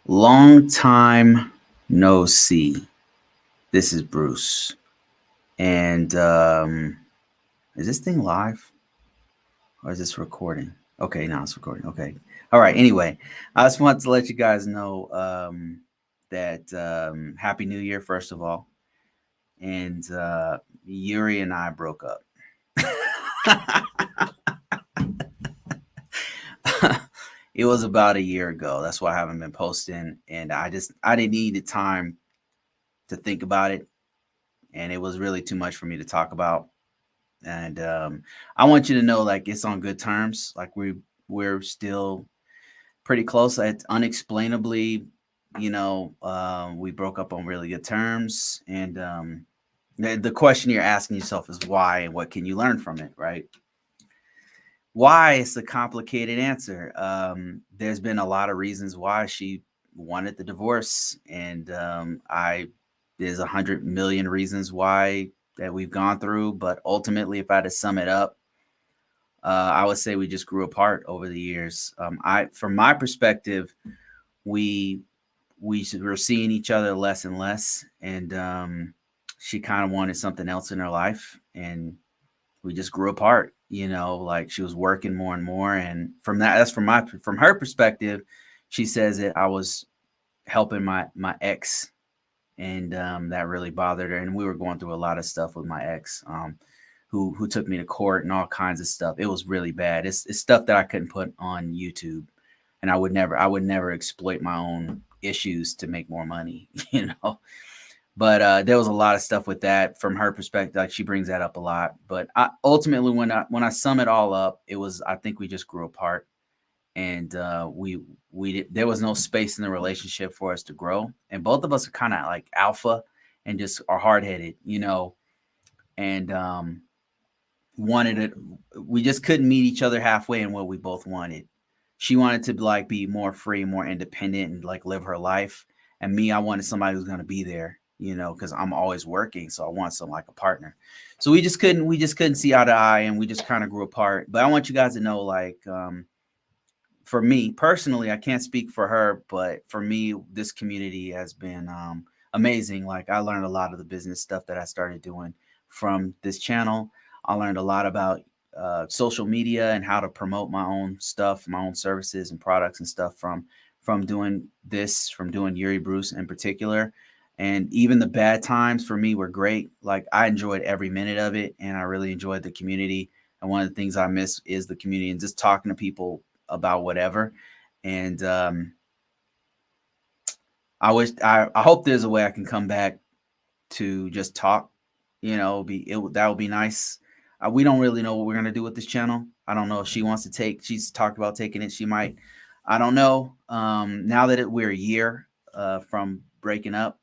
Long time no see. This is Bruce. And is this thing live or is this recording? Okay, now it's recording. Okay. All right. Anyway, I just want to let you guys know that Happy New Year, first of all. And Yuri and I broke up. It was about a year ago. That's why I haven't been posting. And I didn't need the time to think about it. And it was really too much for me to talk about. And I want you to know, like, it's on good terms. Like we're still pretty close. Unexplainably, we broke up on really good terms. And the question you're asking yourself is why, and what can you learn from it, right? Why is a complicated answer. There's been a lot of reasons why she wanted the divorce, and I there's 100 million reasons why that we've gone through. But ultimately, if I had to sum it up, I would say we just grew apart over the years. From my perspective, we were seeing each other less and less, and she kind of wanted something else in her life, and we just grew apart. Like she was working more and more, and that's from her perspective. She says that I was helping my ex, and that really bothered her. And we were going through a lot of stuff with my ex, who took me to court and all kinds of stuff. It was really bad. It's stuff that I couldn't put on YouTube, and I would never exploit my own issues to make more money. But there was a lot of stuff with that from her perspective. Like she brings that up a lot. But ultimately, when I sum it all up, I think we just grew apart, and there was no space in the relationship for us to grow. And both of us are kind of like alpha, and just are hard headed, and wanted it. We just couldn't meet each other halfway in what we both wanted. She wanted to like be more free, more independent, and like live her life. And me, I wanted somebody who's gonna be there, because I'm always working, so I want some like a partner. So we just couldn't see eye to eye, and we just kind of grew apart. But I want you guys to know, like, for me personally, I can't speak for her, but for me, this community has been amazing. Like I learned a lot of the business stuff that I started doing from this channel. I learned a lot about social media and how to promote my own stuff, my own services and products and stuff from doing Yuri Bruce in particular. And even the bad times for me were great. Like I enjoyed every minute of it, and I really enjoyed the community. And one of the things I miss is the community and just talking to people about whatever. And I hope there's a way I can come back to just talk. That would be nice. We don't really know what we're gonna do with this channel. I don't know if she wants to take. She's talked about taking it. She might. I don't know. Now that we're a year from breaking up,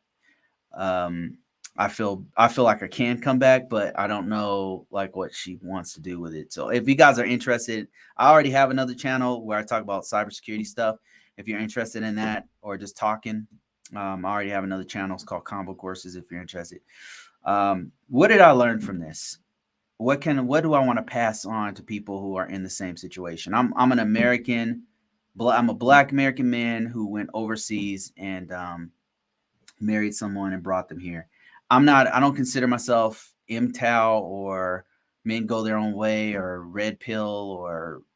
um, I feel like I can come back, but I don't know like what she wants to do with it. So if you guys are interested, I already have another channel where I talk about cybersecurity stuff. If you're interested in that or just talking, I already have another channel. It's called Combo Courses. If you're interested, what did I learn from this? What do I want to pass on to people who are in the same situation? I'm an American, I'm a Black American man who went overseas and married someone and brought them here. I don't consider myself MTOW or men go their own way or red pill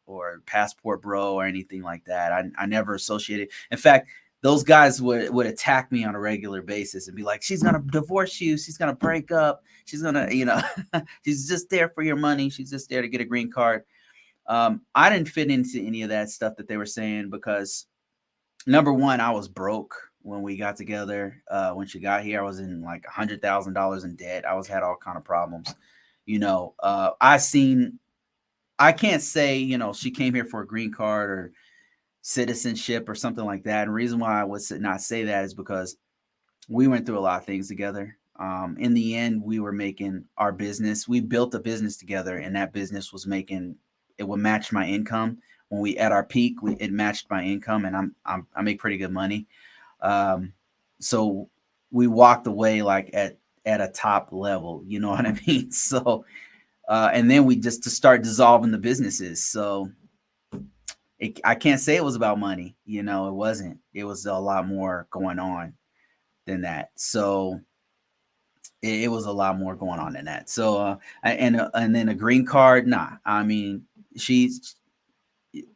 or passport bro or anything like that. I never associated. In fact, those guys would attack me on a regular basis and be like, she's gonna divorce you, she's gonna break up, she's gonna, she's just there for your money, she's just there to get a green card. I didn't fit into any of that stuff that they were saying because number one, I was broke when we got together. When she got here, I was in like $100,000 in debt. I had all kind of problems. I can't say she came here for a green card or citizenship or something like that. And the reason why I would not say that is because we went through a lot of things together. In the end, we were making our business. We built a business together, and that business it would match my income. When we at our peak, it matched my income, and I make pretty good money. Um, so we walked away like at a top level. You know what I mean? So and then we just to start dissolving the businesses. So I can't say it was about money. You know, it wasn't. It was a lot more going on than that. So it was a lot more going on than that. So and then a green card, nah. I mean, she's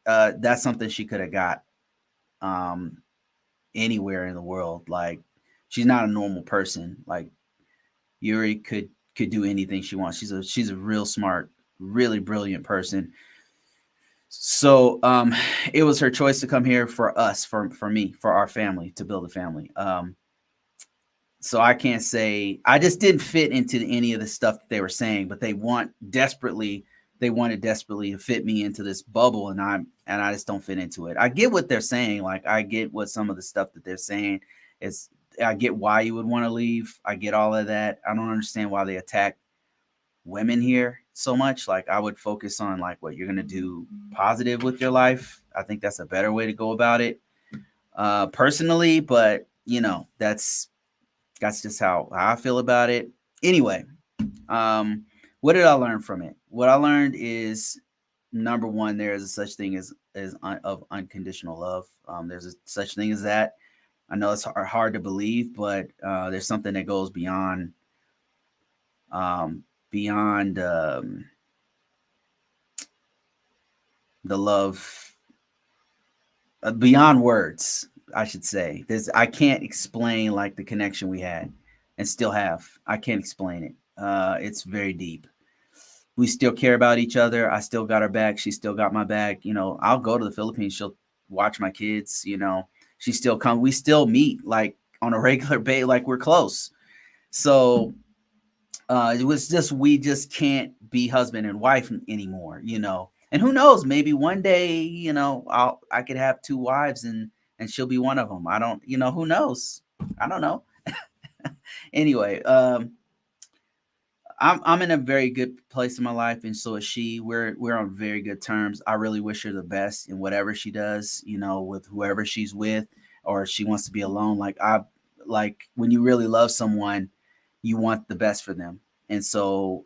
that's something she could have got um anywhere in the world. Like she's not a normal person. Like Yuri could do anything she wants. She's a real smart, really brilliant person. So it was her choice to come here for us, for me, for our family, to build a family. So I can't say I just didn't fit into any of the stuff that they were saying, but they wanted desperately to fit me into this bubble, and I just don't fit into it. I get what they're saying, like I get what some of the stuff that they're saying is. I get why you would want to leave. I get all of that. I don't understand why they attack women here so much. Like I would focus on like what you're gonna do positive with your life. I think that's a better way to go about it, personally. But you know, that's just how I feel about it. Anyway, what did I learn from it? What I learned is number one, there is a such thing of unconditional love. There's a such thing as that. I know it's hard to believe, but there's something that goes um, beyond the love, beyond words. I should say. I can't explain like the connection we had, and still have. I can't explain it. It's very deep. We still care about each other. I still got her back. She still got my back. You know, I'll go to the Philippines. She'll watch my kids. You know, she still come. We still meet like on a regular basis. Like we're close. So it was just we just can't be husband and wife anymore. You know, and who knows? Maybe one day, you know, I could have two wives and she'll be one of them. I don't. You know, who knows? I don't know. Anyway, I'm in a very good place in my life, and so is she. We're on very good terms. I really wish her the best in whatever she does, you know, with whoever she's with, or if she wants to be alone. Like when you really love someone, you want the best for them. And so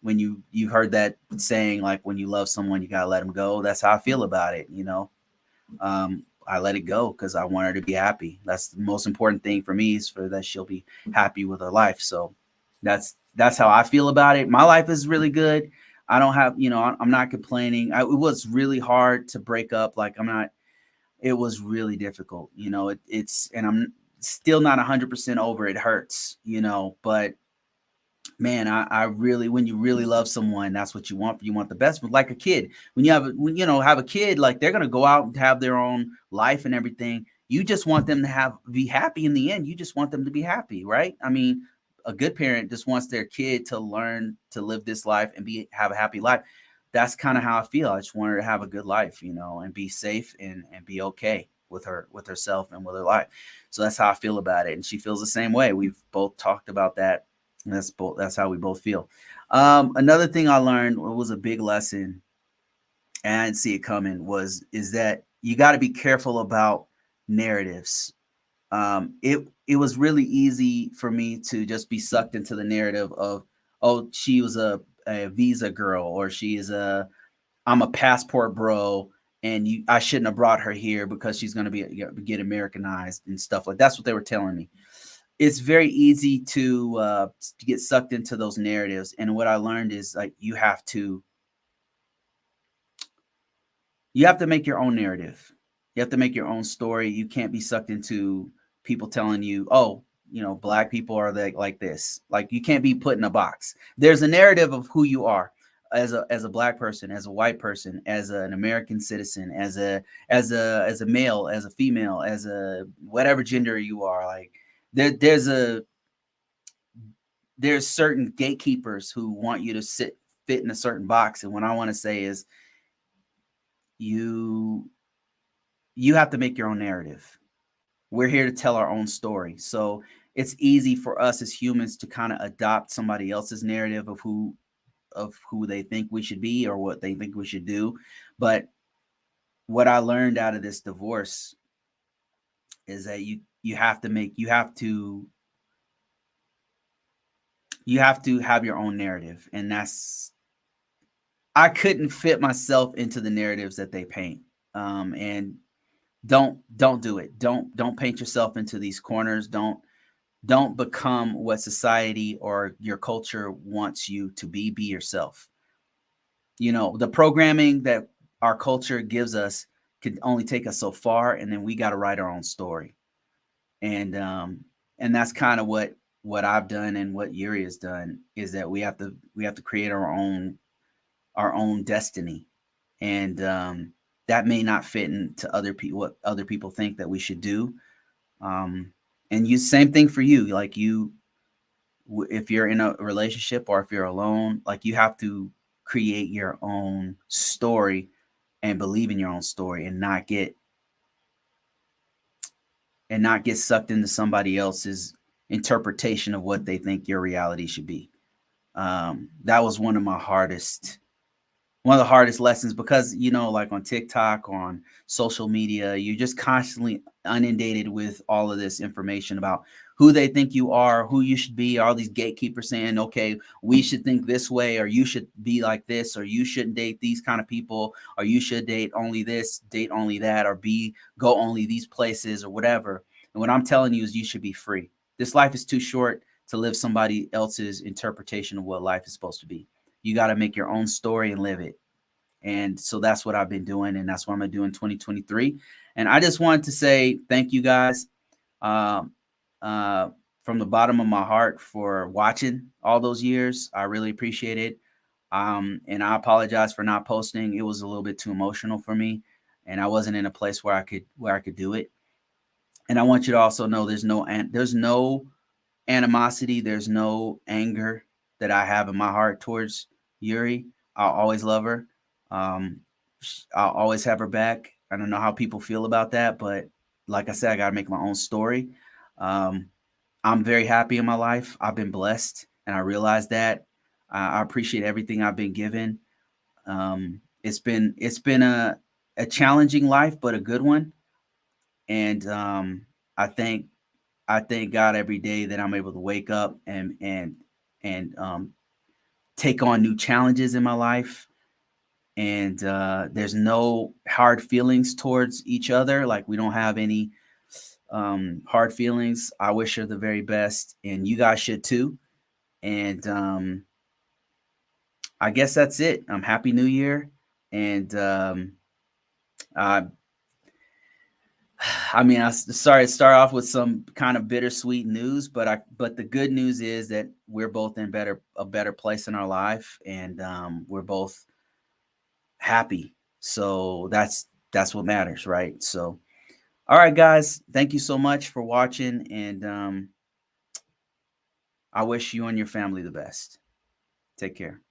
when you've heard that saying, like when you love someone, you gotta let them go. That's how I feel about it. You know, I let it go because I want her to be happy. That's the most important thing for me is for that she'll be happy with her life. So that's how I feel about it. My life is really good. I don't have, you know, I'm not complaining. It was really hard to break up. Like I'm not. It was really difficult. You know, and I'm still not 100% over. It hurts, you know, but man, I really, when you really love someone, that's what you want. You want the best. But like a kid, when you know have a kid, like they're gonna go out and have their own life and everything. You just want them to be happy in the end. You just want them to be happy, right? I mean, a good parent just wants their kid to learn to live this life and have a happy life. That's kind of how I feel. I just want her to have a good life, you know, and be safe and be okay with herself and with her life. So that's how I feel about it, and she feels the same way. We've both talked about that. That's how we both feel. Another thing I learned was a big lesson, and I didn't see it coming. Is that you got to be careful about narratives. It was really easy for me to just be sucked into the narrative of, oh, she was a visa girl, or I'm a passport bro, and I shouldn't have brought her here because she's going to get Americanized and stuff like that's what they were telling me. It's very easy to get sucked into those narratives. And what I learned is like you have to make your own narrative. You have to make your own story. You can't be sucked into people telling you, oh, you know, black people are like this. Like you can't be put in a box. There's a narrative of who you are as a black person, as a white person, as an American citizen, as a male, as a female, as a whatever gender you are. Like there's certain gatekeepers who want you to fit in a certain box, and what I want to say is you you have to make your own narrative. We're here to tell our own story. So it's easy for us as humans to kind of adopt somebody else's narrative of who they think we should be or what they think we should do. But what I learned out of this divorce is that you have to have your own narrative, and that's I couldn't fit myself into the narratives that they paint. And don't do it. Don't paint yourself into these corners. Don't become what society or your culture wants you to be. Be yourself. You know, the programming that our culture gives us can only take us so far, and then we got to write our own story. And that's kind of what I've done and what Yuri has done, is that we have to create our own destiny. And that may not fit into other people, what other people think that we should do. um, and you, same thing for you, like you, if you're in a relationship or if you're alone, like you have to create your own story and believe in your own story, and not get sucked into somebody else's interpretation of what they think your reality should be. That was one of the hardest lessons, because like on TikTok or on social media, you're just constantly inundated with all of this information about who they think you are, who you should be, all these gatekeepers saying, okay, we should think this way, or you should be like this, or you shouldn't date these kind of people, or you should date only this, date only that, or go only these places, or whatever. And what I'm telling you is you should be free. This life is too short to live somebody else's interpretation of what life is supposed to be. You got to make your own story and live it. And so that's what I've been doing, and that's what I'm gonna do in 2023. And I just wanted to say thank you guys, um, uh, from the bottom of my heart, for watching all those years. I really appreciate it. And I apologize for not posting. It was a little bit too emotional for me, and I wasn't in a place where I could do it. And I want you to also know there's no animosity, there's no anger that I have in my heart towards Yuri. I'll always love her. Um, I'll always have her back. I don't know how people feel about that, but like I said, I got to make my own story. Um, I'm very happy in my life. I've been blessed, and I realize that. I appreciate everything I've been given. It's been a challenging life, but a good one. And I thank I thank God every day that I'm able to wake up and take on new challenges in my life. And there's no hard feelings towards each other. Like, we don't have any hard feelings. I wish her the very best, and you guys should too. And I guess that's it. Happy New Year. And uh, I mean, sorry to start off with some kind of bittersweet news, but the good news is that we're both in a better place in our life, and we're both happy. So that's what matters, right? So, all right, guys, thank you so much for watching, and I wish you and your family the best. Take care.